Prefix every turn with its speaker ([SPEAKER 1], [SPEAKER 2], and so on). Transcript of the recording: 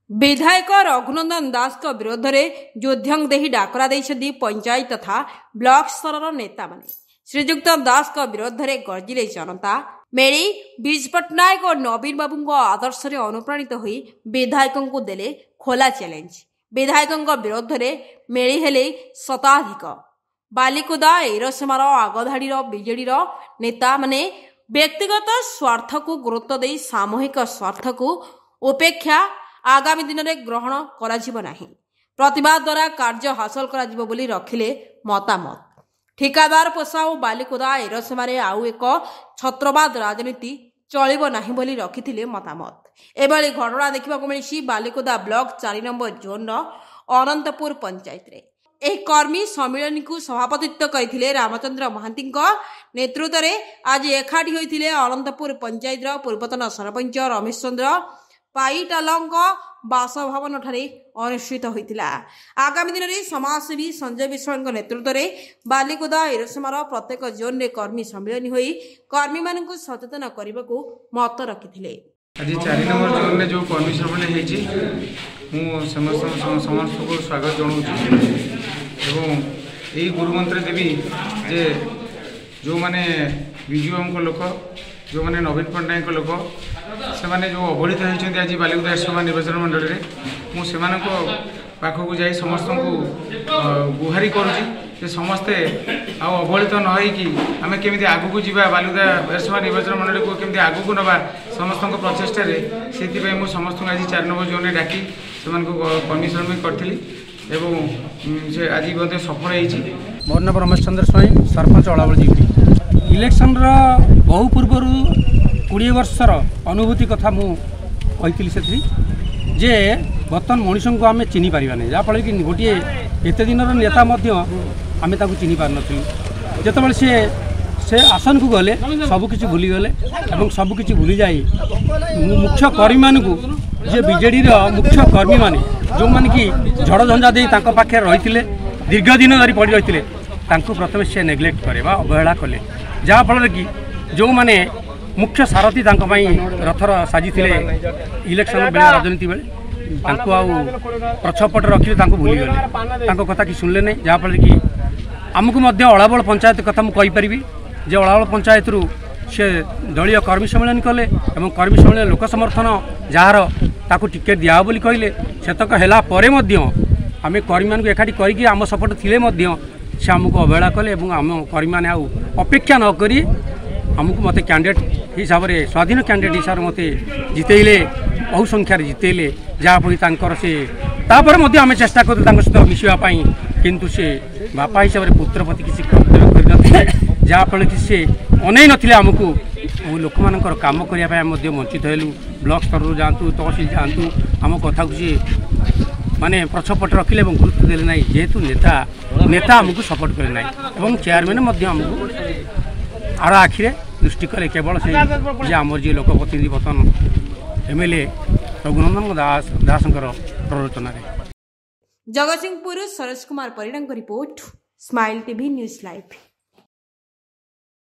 [SPEAKER 1] विधायक रघुनंदन दास को विरोध में जोध्यंग देही डाकरा देइछथि पंचायत तथा ब्लॉक स्तर नेता माने। श्रीजुक्त दास को विरोध में गर्जिले जनता। मेरी बीज पट्टनायक और नवीन बाबू आदर्श से अनुप्राणित हुई विधायक को देले खोला चैलेंज। विधायक विरोध में मेली हेले शताधिक। बालिकुदा एरसेमार आगधाड़ी बीजेडी नेता माने व्यक्तिगत स्वार्थ को गुरुत्व दे सामूहिक स्वार्थ को उपेक्षा आगामी दिन में ग्रहण करा नाही। प्रतिवाद द्वारा कार्य हासिल करा बोली रखिले मतामत। ठिकादार पोषा और बालिकुदा एरसेमारे आउ एक छत्रवाद राजनीति चलिब नाही बोली रखिथिले मतामत। एभली घटना देखा मिली Balikuda block 4 number zone Anantapur panchayat रे। एक कर्मी सम्मेलन को सभापतित्व करथिले रामचंद्र महांती नेतृत्व में आज एकाठी होइथिले अनंतपुर पंचायत पूर्वतन सरपंच रमेश चंद्र पाईटालंग बासभवन ठारे अनुष्ठित होइतिला। आगामी दिन में समाजसेवी संजय विश्वाल नेतृत्व में बालिकुदा एरसेमार प्रत्येक जोन में कर्मी सम्मेलन होई कर्मी मान सचेतन करने को मत रखिथिले।
[SPEAKER 2] आज 4 नंबर जोन में जो कर्मी सम्मेलन होइछि मु समस्त को स्वागत जनाऊँ एवं यही गुरुमंत्र देवी जे जो माने विजु बाबू लोक जो माने नवीन पट्टनायक लोक से माने जो अवहेलित होती आज बालिकुदा एरसेमा निर्वाचन मंडल में मुझे पाखक जाई समस्त को गुहारी करुँचे समस्ते अवहेलित न होइकि आमे केमिति आगु को जीवा बालिकुदा एरसेमा निर्वाचन मंडल को केमिति आगु को नबा समस्त प्रचेष्टा से मु समस्त आज 4 नंबर जोन में डाकी से कर्मी सम्मेलन करथिली एवं से आज मध्य सफल होइछि।
[SPEAKER 3] मोर नाम रमेश चंद्र स्वाई सरपंच अलावल जीवी इलेक्शन बहु पूर्वर 20 वर्षर अनुभूति कथा मुझी से जे बर्तमान मनीष को आम चिन्ह पारा नहीं जहाँफल कि गोटे एत दिन नेता आम चिन्ह पार नु जो से आसन को गले सबकि भूलीगले और सबकि भूली जा मुख्य कर्मी मान जे बीजेडी मुख्य कर्मी मान जो मैंने कि झड़ झंझा दे पाखे रही दीर्घ दिन धरी पड़ रही प्रथम से नेग्लेक्ट करे अवहेला कले जहाँफल कि जो मैंने मुख्य सारथी रथर साजी इलेक्शन बेले राजनीति बेले पछपट रखिले भूलीगले कथा कि शुणिले नहीं जहाँफल कि आमको अलाबल पंचायत कथा मुझे जे अलाबल पंचायत रु से दलीय कर्मी सम्मेलन कले और कर्मी सम्मेलन लोक समर्थन जार ताकू टिकेट दिया बोली कहले सेतक है आम कर्मी मान एकाठी करके आम सपोर्ट थिले से आमको अवहेला कले आम कर्मी मैंने अपेक्षा नक आमको मत कैंडिडेट हिसाब से स्वाधीन कैंडिडेट हिसाब से मत जितेले बहु संख्यार जितेले जहाँफल से आम चेष्टा कर सहित मिसापी किंतु से बापा हिसाब से पुत्र प्रति किसी कर्तव्य कर जहाँफल कि से अनै नथिले आमको लोक मानकर काम करने वंचित हेलु ब्लॉक स्तर जातु तहसिल जातु आम कथा को सी माने पछपट रखिले गुरुत्व देले ना जेहेतु नेता आमको सपोर्ट करे ना और चेयरमैन आमको आर आखिरे दृष्टि कले केवल से आमर जी लोकप्रतिनिधि बर्तन एमएलए रघुनंदन दास प्ररोचन।
[SPEAKER 1] Jagatsinghpur Saroj Kumar Parida report Smile TV news live.